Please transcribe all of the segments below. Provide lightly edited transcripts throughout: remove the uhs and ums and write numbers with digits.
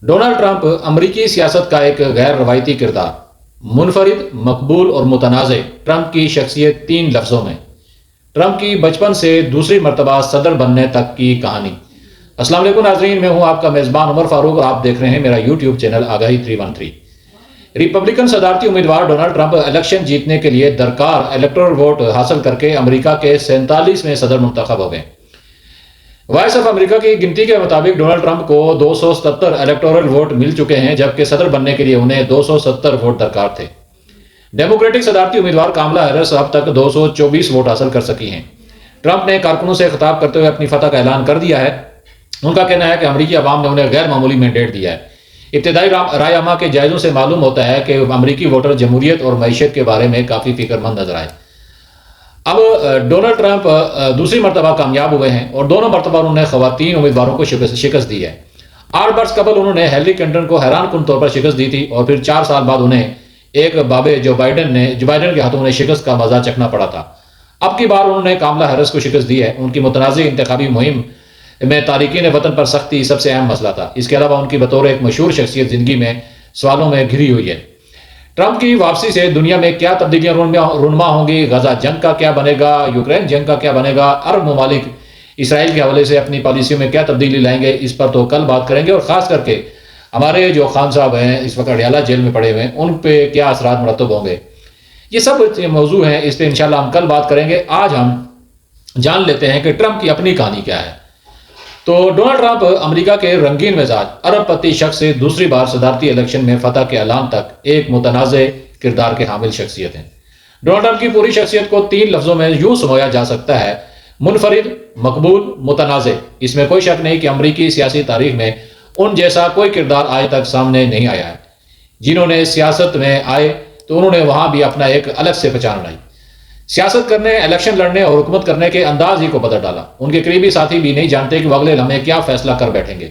Donald Trump امریکی سیاست کا ایک غیر روایتی کردار، منفرد، مقبول اور متنازع۔ ٹرمپ کی شخصیت 3 لفظوں میں۔ ٹرمپ کی بچپن سے دوسری مرتبہ صدر بننے تک کی کہانی۔ السلام علیکم ناظرین، میں ہوں آپ کا میزبان عمر فاروق اور آپ دیکھ رہے ہیں میرا یوٹیوب چینل آگاہی 313۔ ریپبلکن صدارتی امیدوار ڈونلڈ ٹرمپ الیکشن جیتنے کے لیے درکار الیکٹورل ووٹ حاصل کر کے امریکہ کے 47ویں صدر منتخب ہو گئے۔ وائس آف امریکہ کی گنتی کے مطابق ڈونلڈ ٹرمپ کو 277 الیکٹورل ووٹ مل چکے ہیں، جبکہ صدر بننے کے لیے انہیں 270 ووٹ درکار تھے۔ ڈیموکریٹک صدارتی امیدوار کاملا ہیرس اب تک 224 ووٹ حاصل کر سکی ہیں۔ ٹرمپ نے کارکنوں سے خطاب کرتے ہوئے اپنی فتح کا اعلان کر دیا ہے۔ ان کا کہنا ہے کہ امریکی عوام نے انہیں غیر معمولی مینڈیٹ دیا ہے۔ ابتدائی رائے عامہ کے جائزوں سے معلوم ہوتا ہے کہ امریکی ووٹر جمہوریت اور معیشت کے بارے میں کافی فکر مند نظر آئے۔ اب ڈونلڈ ٹرمپ دوسری مرتبہ کامیاب ہوئے ہیں اور دونوں مرتبہ انہوں نے خواتین امیدواروں کو شکست دی ہے۔ 8 برس قبل انہوں نے ہیلری کلنٹن کو حیران کن طور پر شکست دی تھی اور پھر 4 سال بعد انہیں ایک بابے جو بائیڈن کے ہاتھوں انہیں شکست کا مزہ چکھنا پڑا تھا۔ اب کی بار انہوں نے کاملا ہیرس کو شکست دی ہے۔ ان کی متنازع انتخابی مہم میں تارکین وطن پر سختی سب سے اہم مسئلہ تھا۔ اس کے علاوہ ان کی بطور ایک مشہور شخصیت زندگی میں سوالوں میں گھری ہوئی ہے۔ ٹرمپ کی واپسی سے دنیا میں کیا تبدیلیاں رونما ہوں گی؟ غزہ جنگ کا کیا بنے گا؟ یوکرین جنگ کا کیا بنے گا؟ عرب ممالک اسرائیل کے حوالے سے اپنی پالیسیوں میں کیا تبدیلی لائیں گے؟ اس پر تو کل بات کریں گے، اور خاص کر کے ہمارے جو خان صاحب ہیں اس وقت اڈیالہ جیل میں پڑے ہوئے ہیں، ان پہ کیا اثرات مرتب ہوں گے؟ یہ سب موضوع ہیں، اس پہ انشاءاللہ ہم کل بات کریں گے۔ آج ہم جان لیتے ہیں کہ ٹرمپ کی اپنی کہانی کیا ہے۔ تو ڈونلڈ ٹرمپ امریکہ کے رنگین مزاج، ارب پتی شخص سے دوسری بار صدارتی الیکشن میں فتح کے اعلان تک ایک متنازع کردار کے حامل شخصیت ہیں۔ ڈونلڈ ٹرمپ کی پوری شخصیت کو 3 لفظوں میں یوں سمویا جا سکتا ہے: منفرد، مقبول، متنازع۔ اس میں کوئی شک نہیں کہ امریکی سیاسی تاریخ میں ان جیسا کوئی کردار آج تک سامنے نہیں آیا ہے۔ جنہوں نے سیاست میں آئے تو انہوں نے وہاں بھی اپنا ایک الگ سے پہچان بنائی۔ سیاست کرنے، الیکشن لڑنے اور حکومت کرنے کے انداز ہی کو بدل ڈالا۔ ان کے قریبی ساتھی بھی نہیں جانتے کہ وہ اگلے لمحے کیا فیصلہ کر بیٹھیں گے۔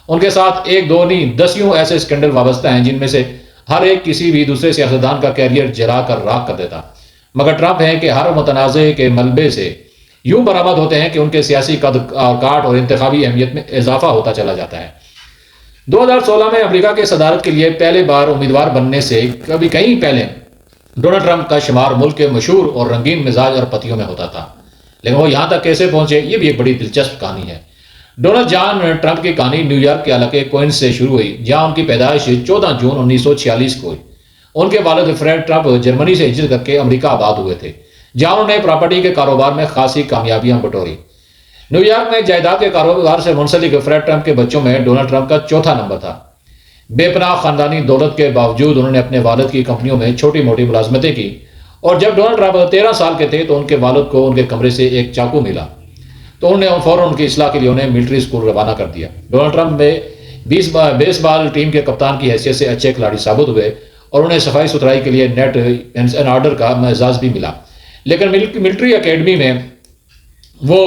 ان کے ساتھ 1 2 نہیں 10 ایسے اسکینڈل وابستہ ہیں جن میں سے ہر ایک کسی بھی دوسرے سیاستدان کا کیریئر جلا کر راکھ کر دیتا، مگر ٹرمپ ہیں کہ ہر متنازع کے ملبے سے یوں برآمد ہوتے ہیں کہ ان کے سیاسی قد اور کاٹ اور انتخابی اہمیت میں اضافہ ہوتا چلا جاتا ہے۔ 2016 میں امریکہ کے صدارت کے لیے پہلے بار امیدوار بننے سے کہیں پہلے ڈونلڈ ٹرمپ کا شمار ملک کے مشہور اور رنگین مزاج اور پتیوں میں ہوتا تھا، لیکن وہ یہاں تک کیسے پہنچے، یہ بھی ایک بڑی دلچسپ کہانی ہے۔ ڈونلڈ جان ٹرمپ کی کہانی نیو یارک کے علاقے کوئنز سے شروع ہوئی، جہاں ان کی پیدائش 14 جون 1946 کو ہوئی۔ ان کے والد فریڈ ٹرمپ جرمنی سے ہجرت کر کے امریکہ آباد ہوئے تھے، جہاں انہوں نے پراپرٹی کے کاروبار میں خاصی کامیابیاں بٹوری۔ نیو یارک میں جائیداد کے کاروبار سے منسلک فریڈ ٹرمپ کے بچوں میں ڈونلڈ ٹرمپ کا 4تھا نمبر تھا۔ بے پناہ خاندانی دولت کے باوجود انہوں نے اپنے والد کی کمپنیوں میں چھوٹی موٹی ملازمتیں کی، اور جب ڈونلڈ ٹرمپ 13 سال کے تھے تو ان کے والد کو ان کے کمرے سے ایک چاقو ملا، تو انہوں نے فوراً ان کی اصلاح کے لیے انہیں ملٹری اسکول روانہ کر دیا۔ ڈونلڈ ٹرمپ میں بیس بال ٹیم کے کپتان کی حیثیت سے اچھے کھلاڑی ثابت ہوئے، اور انہیں صفائی ستھرائی کے لیے نیٹ اینڈ آرڈر کا اعزاز بھی ملا، لیکن ملٹری اکیڈمی میں وہ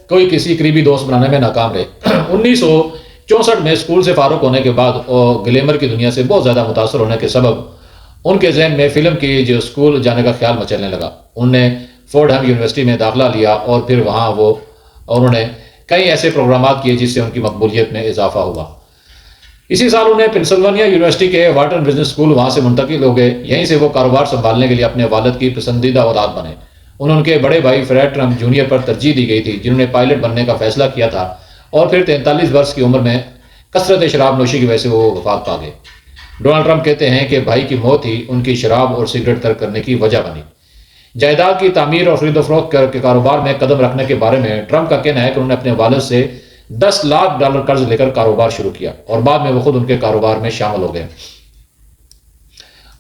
کوئی کسی قریبی دوست بنانے میں ناکام رہے۔ 1964 میں اسکول سے فارغ ہونے کے بعد اور گلیمر کی دنیا سے بہت زیادہ متاثر ہونے کے سبب ان کے ذہن میں فلم کی جو اسکول جانے کا خیال مچلنے لگا۔ انہوں نے فورڈ ہم یونیورسٹی میں داخلہ لیا، اور پھر وہاں انہوں نے کئی ایسے پروگرامات کیے جس سے ان کی مقبولیت میں اضافہ ہوا۔ اسی سال انہیں پنسلوانیا یونیورسٹی کے وارٹن بزنس اسکول وہاں سے منتقل ہو گئے۔ یہیں سے وہ کاروبار سنبھالنے کے لیے اپنے والد کی پسندیدہ اولاد بنے۔ انہیں ان کے بڑے بھائی فریڈ ٹرمپ جونیئر پر ترجیح دی گئی تھی، جنہوں نے پائلٹ بننے کا فیصلہ کیا تھا، اور پھر 43 برس کی عمر میں کثرت شراب نوشی کی وجہ سے وہ وفات پا گئے۔ ڈونلڈ ٹرمپ کہتے ہیں کہ بھائی کی موت ہی ان کی شراب اور سگریٹ ترک کرنے کی وجہ بنی۔ جائیداد کی تعمیر اور خرید و فروخت کے کاروبار میں قدم رکھنے کے بارے میں ٹرمپ کا کہنا ہے کہ انہوں نے اپنے والد سے $10 لاکھ قرض لے کر کاروبار شروع کیا، اور بعد میں وہ خود ان کے کاروبار میں شامل ہو گئے۔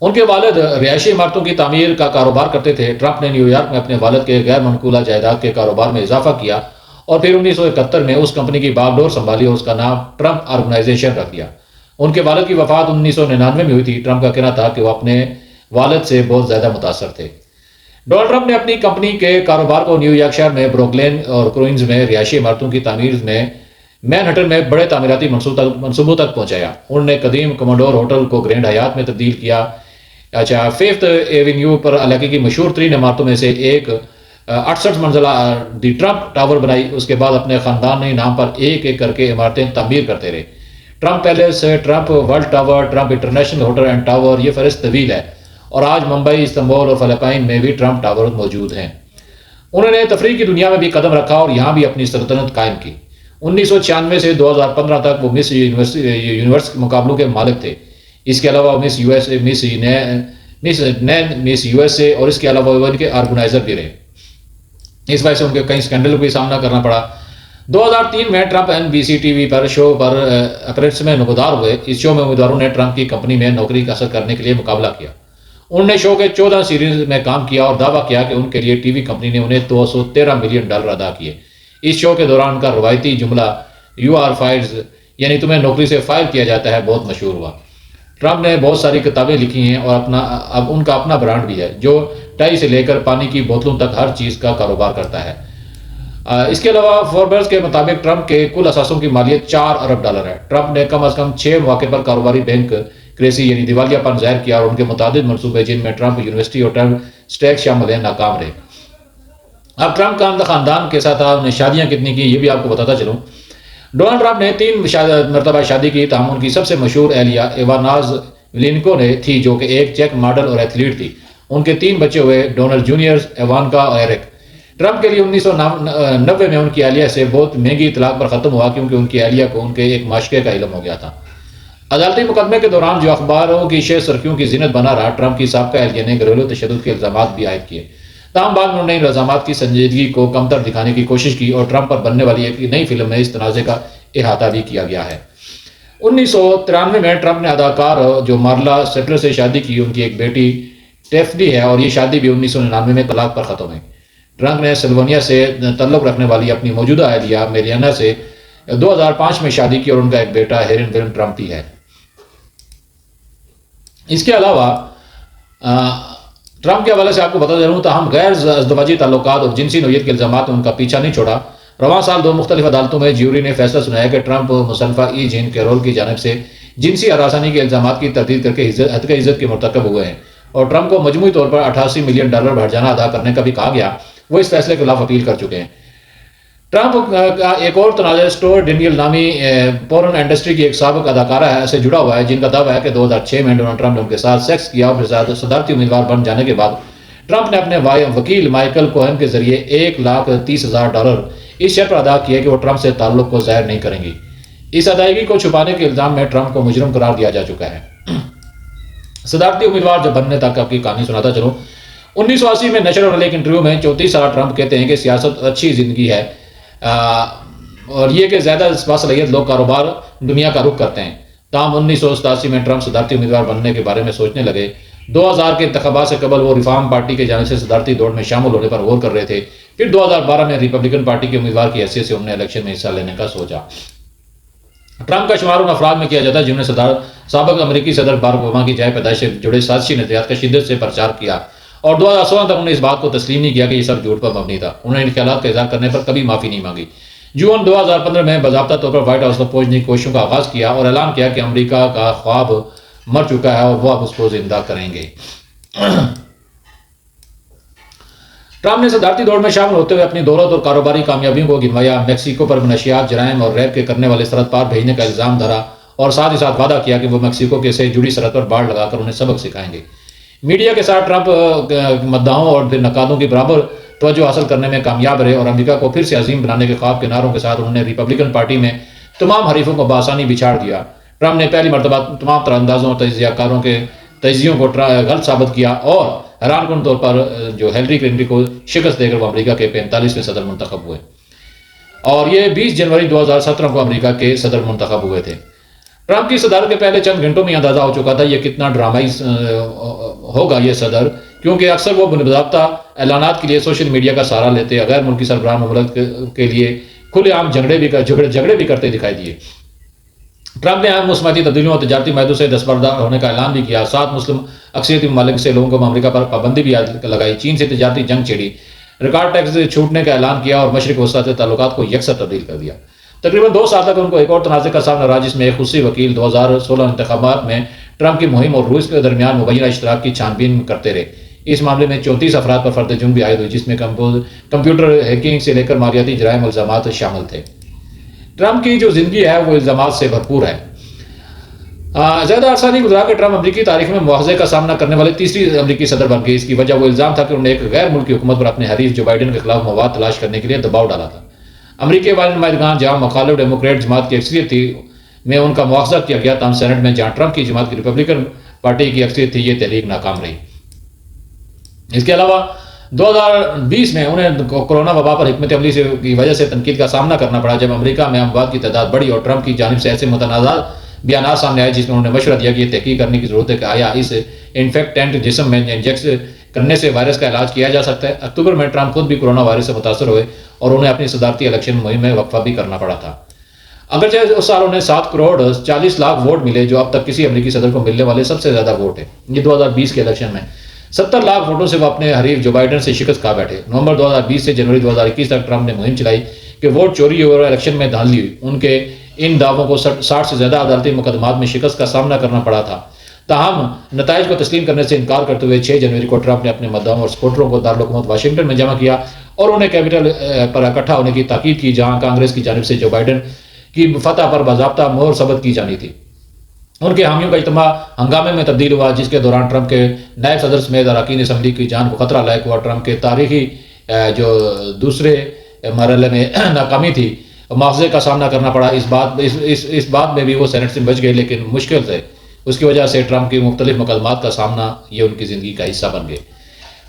ان کے والد رہائشی عمارتوں کی تعمیر کا کاروبار کرتے تھے۔ ٹرمپ نے نیو یارک میں اپنے والد کے غیر منقولہ جائیداد کے کاروبار میں اضافہ کیا، اور پھر 1971 میں اس کمپنی کی باغ ڈور سنبھالی اور اس کا نام ٹرمپ آرگنائزیشن رکھ دیا۔ ان کے والد کی وفات 1999 میں ہوئی تھی۔ ٹرمپ کا کہنا تھا کہ وہ اپنے والد سے بہت زیادہ متاثر تھے۔ ڈونلڈ ٹرمپ نے اپنی کمپنی کے کاروبار کو نیو یارک شہر میں بروکلین اور کوئنز میں رہائشی عمارتوں کی تعمیر میں مین ہٹن میں بڑے تعمیراتی منصوبوں تک پہنچایا۔ انہوں نے قدیم کموڈور ہوٹل کو گرینڈ حیات میں تبدیل کیا۔ 5th ایونیو پر علاقے کی مشہور ترین عمارتوں میں سے ایک 68 منزلہ دی ٹرمپ ٹاور بنائی۔ اس کے بعد اپنے خاندانی نام پر ایک ایک کر کے عمارتیں تعمیر کرتے رہے۔ Trump palace, Trump world tower, Trump international hotel and tower, یہ فہرست طویل ہے، اور آج ممبئی، استنبول اور فلپائن میں بھی ٹرمپ ٹاور موجود ہیں۔ انہوں نے تفریح کی دنیا میں بھی قدم رکھا اور یہاں بھی اپنی سلطنت قائم کی۔ 1996 سے 2015 تک وہ مس یونیورس مقابلوں کے مالک تھے۔ اس کے علاوہ مس یو ایس اے اور اس کے علاوہ وہ ان کے آرگنائزر بھی رہے۔ اس وجہ سے ان کے کئی سکینڈل کو بھی سامنا کرنا پڑا۔ 2003 میں ٹرمپ NBC ٹی وی پر شو پر اپریٹس میں نمودار ہوئے۔ اس شو میں امیدواروں نے ٹرمپ کی کمپنی میں نوکری حاصل کرنے کے لیے مقابلہ کیا۔ انہوں نے شو کے 14 سیریز میں کام کیا اور دعویٰ کیا کہ ان کے لیے ٹی وی کمپنی نے انہیں $213 ملین ادا کیے۔ اس شو کے دوران ان کا روایتی جملہ "یو آر فائرڈ" یعنی تمہیں نوکری سے فائر کیا جاتا ہے بہت مشہور ہوا۔ ٹرمپ نے بہت ساری کتابیں لکھی ہیں اور اب ان کا اپنا برانڈ بھی ہے جو ٹائی سے لے کر پانی کی بوتلوں تک ہر چیز کا کاروبار کرتا ہے۔ اس کے علاوہ فوربس کے مطابق ٹرمپ کے کل اثاثوں کی مالیت $4 ارب ہے۔ ٹرمپ نے کم از کم 6 مواقع پر کاروباری بینک کریسی یعنی دیوالیہ پن ظاہر کیا اور ان کے متعدد منصوبے جن میں ٹرمپ یونیورسٹی اور ٹرمپ سٹیک شامل ہیں ناکام رہے۔ اب ٹرمپ کا خاندان کے ساتھ انہوں نے شادیاں کتنی کی یہ بھی آپ کو بتاتا چلوں۔ ڈونلڈ ٹرمپ نے 3 مرتبہ شادی کی، تاہم ان کی سب سے مشہور اہلیہ ایواناز ولینکو نے تھی جو کہ ایک چیک ماڈل اور ایتھلیٹ تھی۔ ان کے 3 بچے ہوئے، ڈونلڈ جونیئر، ایوانکا اور ایرک۔ ٹرمپ کے لیے 1990 میں ان کی اہلیہ سے بہت مہنگی طلاق پر ختم ہوا کیونکہ ان کی اہلیہ کو ان کے ایک معاشقے کا علم ہو گیا تھا۔ عدالتی مقدمے کے دوران جو اخباروں کی شہ سرخیوں کی زینت بنا رہا، ٹرمپ کی سابقہ اہلیہ نے گھریلو تشدد کے الزامات بھی عائد کیے۔ تاہم بعد میں انہوں نے ان الزامات کی سنجیدگی کو کمتر دکھانے کی کوشش کی اور ٹرمپ پر بننے والی ایک نئی فلم میں اس تنازع کا احاطہ بھی کیا گیا ہے۔ 1993 میں ٹرمپ نے اداکار جو مارلا سیٹلر سے شادی کی، ان کی ایک بیٹی ٹیفنی ہے اور یہ شادی بھی 1999 میں طلاق پر ختم ہوئی۔ ٹرمپ نے سلوونیا سے تعلق رکھنے والی اپنی موجودہ اہلیہ میریانا سے 2005 میں شادی کی اور ان کا ایک بیٹا ہیرن ولن ٹرمپ بھی ہے۔ اس کے علاوہ ٹرمپ کے حوالے سے آپ کو بتا دے رہا ہوں، تاہم غیر ازدواجی تعلقات اور جنسی نوعیت کے الزامات میں ان کا پیچھا نہیں چھوڑا۔ رواں سال 2 مختلف عدالتوں میں جیوری نے فیصلہ سنایا کہ ٹرمپ مصنفہ جین کیرول کی جانب سے جنسی ہراسانی کے الزامات کی تردید کر کے حد عزت کے مرتکب ہوئے ہیں اور ٹرمپ کو مجموعی طور پر $88 ملین ہرجانہ ادا کرنے کا بھی کہا گیا۔ وہ اس فیصلے کے خلاف اپیل کر چکے ہیں۔ ٹرمپ کا ایک اور تنازع اسٹور ڈینیل نامی پورن انڈسٹری کی ایک سابق اداکارہ سے جڑا ہوا ہے جن کا دعویٰ ہے کہ 2006 میں ڈونلڈ ٹرمپ نے ان کے ساتھ سیکس کیا اور پھر صدارتی امیدوار بن جانے کے بعد ٹرمپ نے اپنے وکیل مائیکل کوہن کے ذریعے $130,000 اس شرط پر ادا کیا کہ وہ ٹرمپ سے تعلق کو ظاہر نہیں کریں گی۔ اس ادائیگی کو چھپانے کے الزام میں ٹرمپ کو مجرم قرار دیا جا چکا ہے۔ صدارتی امیدوار جب بننے تک آپ کی کہانی سناتا چلوں۔ 1980 میں نیشنل ورلڈ ایک انٹرویو میں 34 سالہ ٹرمپ کہتے ہیں کہ سیاست اچھی زندگی ہے اور یہ کہ زیادہ باصلاحیت لوگ کاروبار دنیا کا رخ کرتے ہیں۔ تاہم 1987 میں ٹرمپ صدارتی امیدوار بننے کے بارے میں سوچنے لگے۔ 2000 کے انتخابات سے قبل وہ ریفارم پارٹی کے جانب سے صدارتی دوڑ میں شامل ہونے پر غور کر رہے تھے۔ پھر 2012 میں ریپبلکن پارٹی کے امیدوار کی حیثیت سے انہوں نے الیکشن میں حصہ لینے کا سوچا۔ ٹرمپ کا شمار ان افراد میں کیا جاتا ہے جنہوں نے سابق امریکی صدر بارک اوباما کی جائے پیدائش سے جڑے سازشی نظریات کا شدت سے پرچار کیا اور 2016 تک انہوں نے اس بات کو تسلیم نہیں کیا کہ یہ سب جھوٹ پر مبنی تھا۔ انہوں نے ان خیالات کا اظہار کرنے پر کبھی معافی نہیں مانگی۔ جون 2015 میں باضابطہ طور پر وائٹ ہاؤس تک پہنچنے کی کوششوں کا آغاز کیا اور اعلان کیا کہ امریکہ کا خواب مر چکا ہے اور وہ اب اس کو زندہ کریں گے۔ ٹرمپ نے صدارتی دوڑ میں شامل ہوتے ہوئے اپنی دولت اور کاروباری کامیابیوں کو گنوایا، میکسیکو پر منشیات، جرائم اور ریپ کے کرنے والے سرحد پار بھیجنے کا الزام دھرا اور ساتھ ہی ساتھ وعدہ کیا کہ وہ میکسیکو کے سے جڑی سرحد پر باڑ لگا کر انہیں سبق سکھائیں گے۔ میڈیا کے ساتھ ٹرمپ مداحوں اور نقادوں کی برابر توجہ حاصل کرنے میں کامیاب رہے اور امریکہ کو پھر سے عظیم بنانے کے خواب کے نعروں کے ساتھ انہوں نے ریپبلکن پارٹی میں تمام حریفوں کو بآسانی بچھاڑ دیا۔ ٹرمپ نے پہلی مرتبہ تمام تراندازوں اور تجزیہ کاروں کے تجزیوں کو غلط ثابت کیا اور حیران کن طور پر جو ہیلری کلنٹن کو شکست دے کر وہ امریکہ کے 45ویں صدر منتخب ہوئے اور یہ 20 جنوری 2017 کو امریکہ کے صدر منتخب ہوئے تھے۔ ٹرمپ کی صدارت کے پہلے چند گھنٹوں میں اندازہ ہو چکا تھا یہ کتنا ڈرامائی ہوگا یہ صدر، کیونکہ اکثر وہ باضابطہ اعلانات کے لیے سوشل میڈیا کا سہارا لیتے، غیر ملکی سربراہ مملکت کے لیے کھلے عام جھگڑے بھی کرتے دکھائی دیے۔ ٹرمپ نے اہم موسمیاتی تبدیلیوں اور تجارتی معاہدوں سے دستبردار ہونے کا اعلان بھی کیا۔ 7 مسلم اکثریتی ممالک سے لوگوں کو امریکہ پر پابندی بھی لگائی، چین سے تجارتی جنگ چھیڑی، ریکارڈ ٹیکس سے چھوٹنے کا اعلان کیا اور مشرق وسطیٰ سے تعلقات کو یکسر تبدیل کر دیا۔ تقریباً 2 سال تک ان کو ایک اور تنازع کا سامنا رہا جس میں ایک خصوصی وکیل 2016 انتخابات میں ٹرمپ کی مہم اور روس کے درمیان مبینہ اشتراک کی چھان بین کرتے رہے۔ اس معاملے میں 34 افراد پر فرد جرم بھی عائد ہوئی جس میں کمپیوٹر ہیکنگ سے لے کر مالیاتی جرائم الزامات شامل تھے۔ ٹرمپ کی جو زندگی ہے وہ الزامات سے بھرپور ہے۔ زیادہ عرصہ نہیں گزرا کہ ٹرمپ امریکی تاریخ میں مواخذے کا سامنا کرنے والے تیسری امریکی صدر بن گئے. اس کی وجہ وہ الزام تھا کہ انہوں نے ایک غیر ملکی حکومت پر اپنے حریف جو بائیڈن کے خلاف مواد تلاش کرنے کے لیے دباؤ ڈالا تھا. امریکی والے نمائندگان جہاں مخالف ڈیموکریٹ جماعت کی اکثریت تھی میں ان کا مواخذہ کیا گیا، تاہم سینٹ میں جہاں ٹرمپ کی جماعت کی ریپبلکن پارٹی کی اکثریت تھی یہ تحریک ناکام رہی. اس کے علاوہ 2020 میں انہیں کورونا وبا پر حکمت عملی کی وجہ سے تنقید کا سامنا کرنا پڑا جب امریکہ میں اموات کی تعداد بڑھی اور ٹرمپ کی جانب سے ایسے متنازع بیانات سامنے آئے جس میں انہوں نے مشورہ دیا کہ یہ تحقیق کرنے کی ضرورت ہے کہ آیا اس انفیکٹنٹ جسم میں انجیکٹ کرنے سے وائرس کا علاج کیا جا سکتا ہے. اکتوبر میں ٹرمپ خود بھی کورونا وائرس سے متاثر ہوئے اور انہیں اپنی صدارتی الیکشن مہم میں وقفہ بھی کرنا پڑا تھا. اگرچہ اس سال انہیں 7 کروڑ 40 لاکھ ووٹ ملے جو اب تک کسی امریکی صدر کو ملنے والے سب سے زیادہ ووٹ ہیں. یہ 2020 کے الیکشن میں 70 لاکھ ووٹوں سے وہ اپنے حریف جو بائیڈن سے شکست کھا بیٹھے. نومبر 2020 سے جنوری 2021 تک ٹرمپ نے مہم چلائی کہ ووٹ چوری اور الیکشن میں دھاندلی ہوئی. ان کے ان دعووں کو 60 سے زیادہ عدالتی مقدمات میں شکست کا سامنا کرنا پڑا تھا. تاہم نتائج کو تسلیم کرنے سے انکار کرتے ہوئے 6 جنوری کو ٹرمپ نے اپنے مدعوؤں اور سپورٹروں کو دارالحکومت واشنگٹن میں جمع کیا اور انہیں کیپٹل پر اکٹھا ہونے کی تاکید کی جہاں کانگریس کی جانب سے جو بائیڈن کی فتح پر باضابطہ مہر ثبت کی جانی تھی. ان کے حامیوں کا اجتماع ہنگامے میں تبدیل ہوا جس کے دوران ٹرمپ کے نائب صدر سمیت اراکین اسمبلی کی جان کو خطرہ لاحق ہوا. ٹرمپ کے تاریخی جو دوسرے مرحلے میں ناکامی تھی مواخذے کا سامنا کرنا پڑا. اس بات میں بھی وہ سینٹ سے بچ گئے لیکن مشکل سے اس کی وجہ سے ٹرمپ کی مختلف مقدمات کا سامنا یہ ان کی زندگی کا حصہ بن گئے.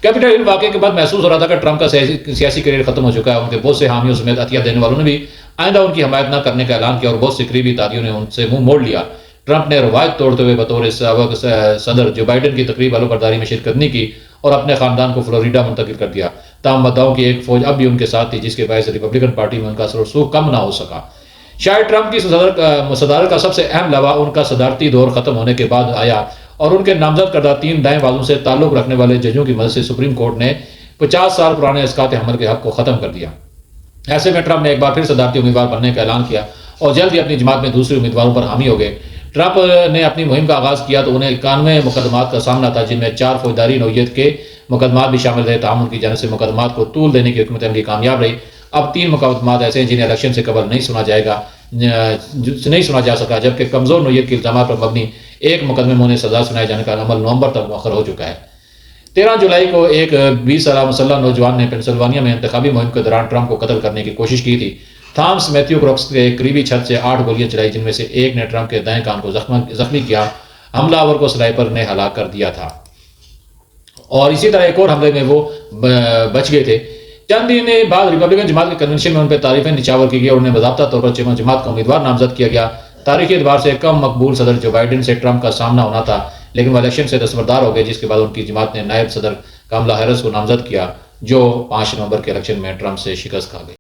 کیپٹل ہل واقعے کے بعد محسوس ہو رہا تھا کہ ٹرمپ کا سیاسی کیریئر ختم ہو چکا ہے. ان کے بہت سے حامیوں سمیت عطیہ دینے والوں نے بھی آئندہ ان کی حمایت نہ کرنے کا اعلان کیا اور بہت سے قریبی تادیوں نے ان سے منہ موڑ لیا. ٹرمپ نے روایت توڑتے ہوئے بطور سابق صدر جو بائیڈن کی تقریب علو برداری میں شرکت نہیں کی اور اپنے خاندان کو فلوریڈا منتقل کر دیا. تاہم مدعوؤں کی ایک فوج اب بھی ان کے ساتھ تھی جس کے باعث ریپبلکن پارٹی میں ان کا اثر و رسوخ کم نہ ہو سکا. شاید ٹرمپ کی صدارت کا سب سے اہم لمحہ ان کا صدارتی دور ختم ہونے کے بعد آیا اور ان کے نامزد کردہ 3 دائیں بازوں سے تعلق رکھنے والے ججوں کی مدد سے سپریم کورٹ نے 50 سال پرانے اسقاط حمل کے حق کو ختم کر دیا. ایسے میں ٹرمپ نے ایک بار پھر صدارتی امیدوار بننے کا اعلان کیا اور جلد ہی اپنی جماعت میں دوسرے امیدواروں پر حامی ہو گئے. ٹرمپ نے اپنی مہم کا آغاز کیا تو انہیں 91 مقدمات کا سامنا تھا جن میں 4 فوجداری نوعیت کے مقدمات بھی شامل رہے. تاہم ان کی جانب سے مقدمات کو طول دینے کی حکمت عملی کامیاب رہی. اب 3 مقدمات ایسے ہیں جنہیں الیکشن سے قبل نہیں سنا جا سکا جبکہ کمزور نوعیت کے الزامات پر مبنی ایک مقدمے میں انہیں سزا سنائے جانے کا عمل نومبر تک مؤخر ہو چکا ہے. 13 جولائی کو ایک 20 سالہ مسلح نوجوان نے پینسلوانیا میں انتخابی مہم کے دوران ٹرمپ کو قتل کرنے کی کوشش کی تھی. تھامس میتھیو کروکس کے قریبی چھت سے 8 گولیاں چلائی جن میں سے ایک نے ٹرمپ کے دائیں کان کو زخمی کیا. حملہ آور کو سنائپر نے ہلاک کر دیا تھا اور اسی طرح ایک اور حملے میں وہ بچ گئے تھے. چند دن بعد ریپبلکن جماعت کے کنونشن میں ان پہ تعریفیں نچاور کی گئی اور انہیں باضابطہ طور پر جماعت کا امیدوار نامزد کیا گیا. تاریخی اعتبار سے کم مقبول صدر جو بائیڈن سے ٹرمپ کا سامنا ہونا تھا لیکن وہ الیکشن سے دستبردار ہو گئے جس کے بعد ان کی جماعت نے نائب صدر کاملا ہیرس کو نامزد کیا جو 5 نومبر کے الیکشن میں ٹرمپ سے شکست کھا گئی.